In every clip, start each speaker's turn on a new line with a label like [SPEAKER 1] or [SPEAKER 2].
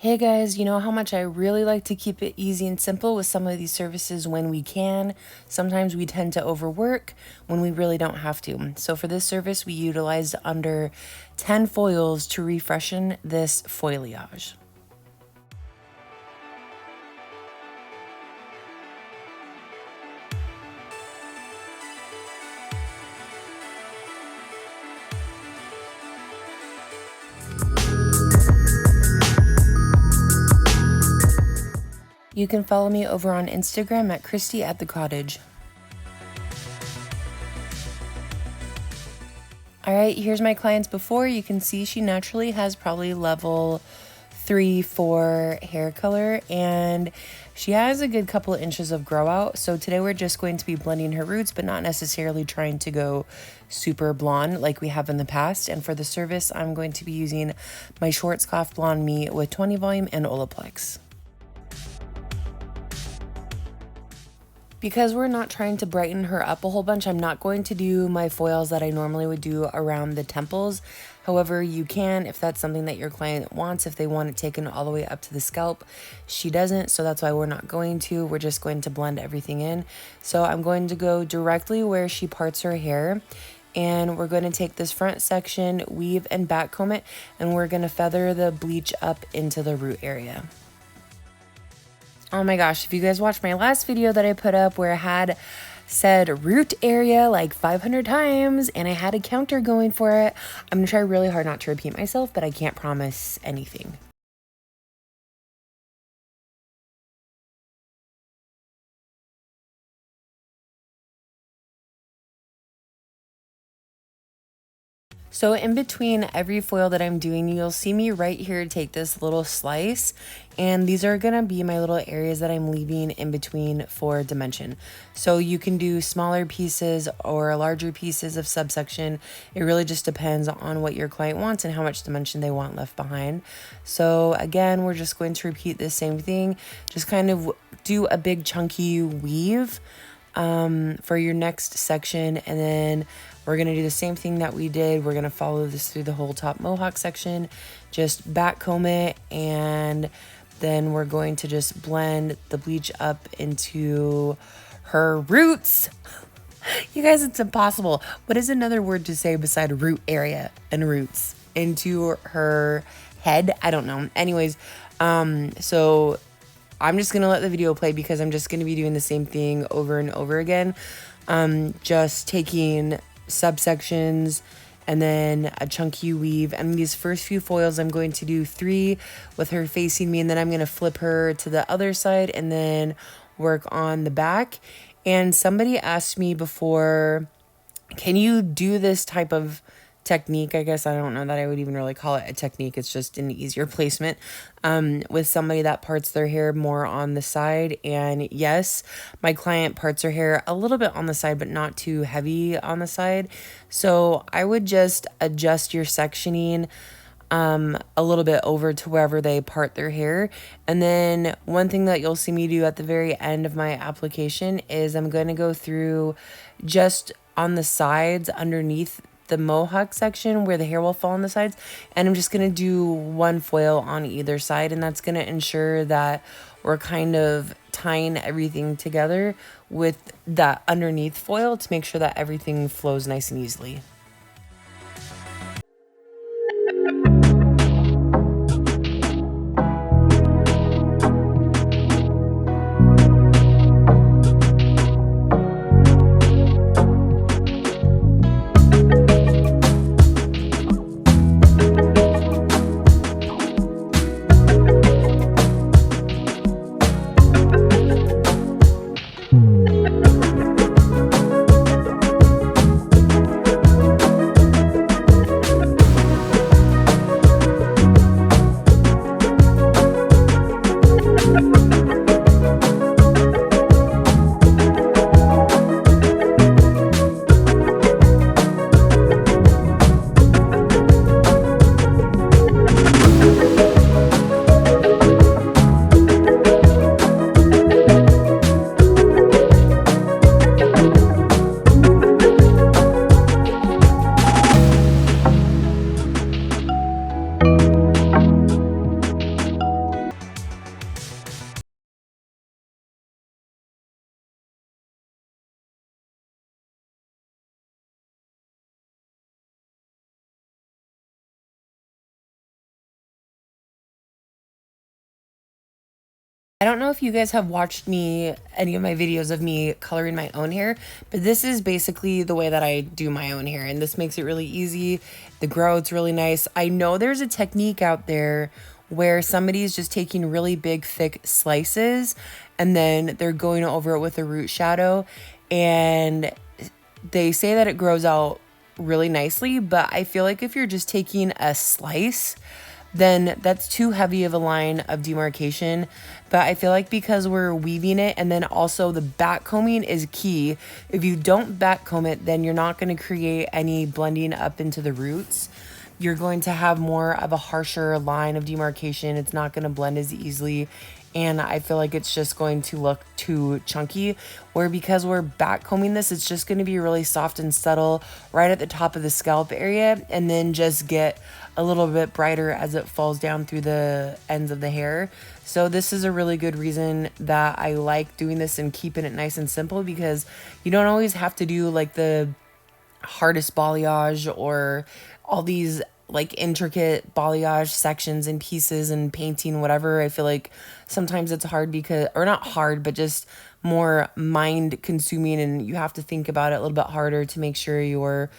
[SPEAKER 1] Hey guys, you know how much I really like to keep it easy and simple with some of these services when we can. Sometimes we tend to overwork when we really don't have to. So for this service, we utilized under 10 foils to refreshen this foliage. You can follow me over on Instagram at Christy at the Cottage. All right, here's my client's before. You can see she naturally has probably level 3-4 hair color, and she has a good couple of inches of grow out. So today we're just going to be blending her roots, but not necessarily trying to go super blonde like we have in the past. And for the service, I'm going to be using my Schwarzkopf Blonde Me with 20 volume and Olaplex. Because we're not trying to brighten her up a whole bunch, I'm not going to do my foils that I normally would do around the temples. However, you can if that's something that your client wants, if they want it taken all the way up to the scalp. She doesn't, so that's why we're not going to. We're just going to blend everything in. So I'm going to go directly where she parts her hair. And we're going to take this front section, weave and back comb it, and we're going to feather the bleach up into the root area. Oh my gosh, if you guys watched my last video that I put up where I had said root area like 500 times and I had a counter going for it, I'm gonna try really hard not to repeat myself, but I can't promise anything. So in between every foil that I'm doing, you'll see me right here take this little slice, and these are gonna be my little areas that I'm leaving in between for dimension. So you can do smaller pieces or larger pieces of subsection. It really just depends on what your client wants and how much dimension they want left behind. So again, we're just going to repeat the same thing. Just kind of do a big chunky weave for your next section, and then we're going to do the same thing that we did. We're going to follow this through the whole top mohawk section, just back comb it, and then we're going to just blend the bleach up into her roots. You guys, it's impossible. What is another word to say beside root area and roots? Into her head? I don't know. Anyways, so I'm just going to let the video play because I'm just going to be doing the same thing over and over again. Just taking subsections and then a chunky weave, and these first few foils I'm going to do 3 with her facing me, and then I'm going to flip her to the other side and then work on the back. And somebody asked me before, can you do this type of technique? I guess I don't know that I would even really call it a technique. It's just an easier placement with somebody that parts their hair more on the side. And yes, my client parts her hair a little bit on the side, but not too heavy on the side. So I would just adjust your sectioning a little bit over to wherever they part their hair. And then one thing that you'll see me do at the very end of my application is I'm going to go through just on the sides underneath the mohawk section where the hair will fall on the sides, and I'm just going to do one foil on either side, and that's going to ensure that we're kind of tying everything together with that underneath foil to make sure that everything flows nice and easily. I don't know if you guys have watched any of my videos of me coloring my own hair, but this is basically the way that I do my own hair, and this makes it really easy. The growth's really nice. I know there's a technique out there where somebody's just taking really big, thick slices, and then they're going over it with a root shadow, and they say that it grows out really nicely, but I feel like if you're just taking a slice, then that's too heavy of a line of demarcation. But I feel like because we're weaving it, and then also the back combing is key. If you don't back comb it, then you're not going to create any blending up into the roots. You're going to have more of a harsher line of demarcation. It's not going to blend as easily, and I feel like it's just going to look too chunky. Where because we're back combing this, it's just going to be really soft and subtle right at the top of the scalp area, and then just get a little bit brighter as it falls down through the ends of the hair. So this is a really good reason that I like doing this and keeping it nice and simple, because you don't always have to do like the hardest balayage or all these like intricate balayage sections and pieces and painting, whatever. I feel like sometimes it's hard because, or not hard, but just more mind consuming, and you have to think about it a little bit harder to make sure you're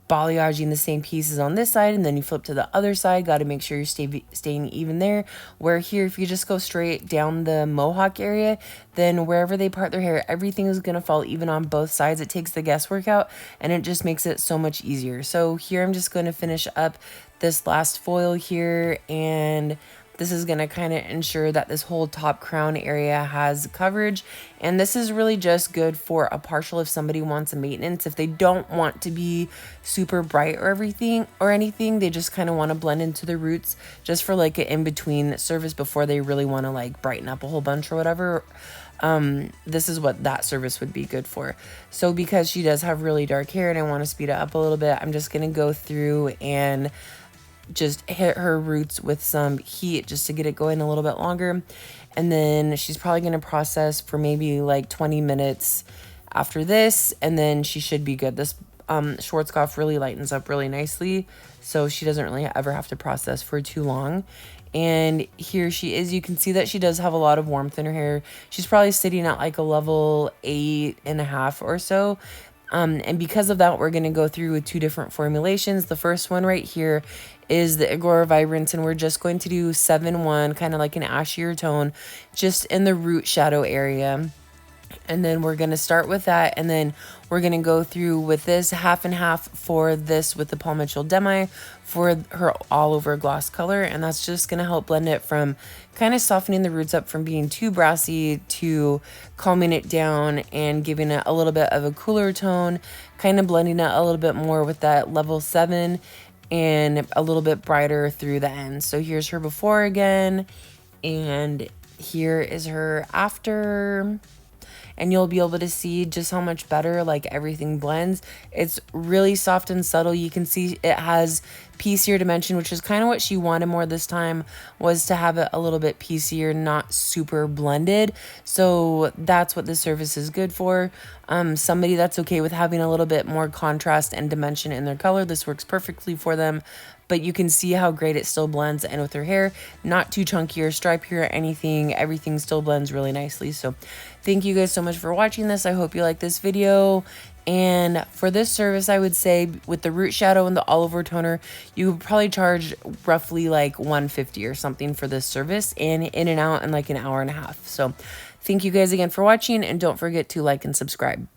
[SPEAKER 1] balayaging the same pieces on this side, and then you flip to the other side. Got to make sure you're staying even there. Where here, if you just go straight down the mohawk area, then wherever they part their hair, everything is going to fall even on both sides. It takes the guesswork out, and it just makes it so much easier. So here I'm just going to finish up this last foil here, and this is going to kind of ensure that this whole top crown area has coverage. And this is really just good for a partial if somebody wants a maintenance. If they don't want to be super bright or anything, they just kind of want to blend into the roots just for like an in-between service before they really want to like brighten up a whole bunch or whatever. This is what that service would be good for. So because she does have really dark hair and I want to speed it up a little bit, I'm just going to go through and just hit her roots with some heat just to get it going a little bit longer. And then she's probably going to process for maybe like 20 minutes after this, and then she should be good. This Schwarzkopf really lightens up really nicely, so she doesn't really ever have to process for too long. And here she is. You can see that she does have a lot of warmth in her hair. She's probably sitting at like a level 8.5 or so. And because of that, we're going to go through with two different formulations. The first one right here is the Agora Vibrance, and we're just going to do 7-1, kind of like an ashier tone, just in the root shadow area. And then we're going to start with that, and then we're going to go through with this half and half for this with the Paul Mitchell Demi for her all over gloss color. And that's just going to help blend it from kind of softening the roots up from being too brassy to calming it down and giving it a little bit of a cooler tone, kind of blending it a little bit more with that level 7 and a little bit brighter through the end. So here's her before again, and here is her after. And you'll be able to see just how much better like everything blends. It's really soft and subtle. You can see it has piecier dimension, which is kind of what she wanted more this time, was to have it a little bit piecier, not super blended. So that's what this service is good for. Somebody that's okay with having a little bit more contrast and dimension in their color, this works perfectly for them. But you can see how great it still blends, and with her hair, not too chunky or stripy or anything, everything still blends really nicely. So thank you guys so much for watching this. I hope you like this video. And for this service, I would say with the root shadow and the all over toner, you would probably charge roughly like $150 or something for this service, and in and out in like an hour and a half. So thank you guys again for watching, and don't forget to like and subscribe.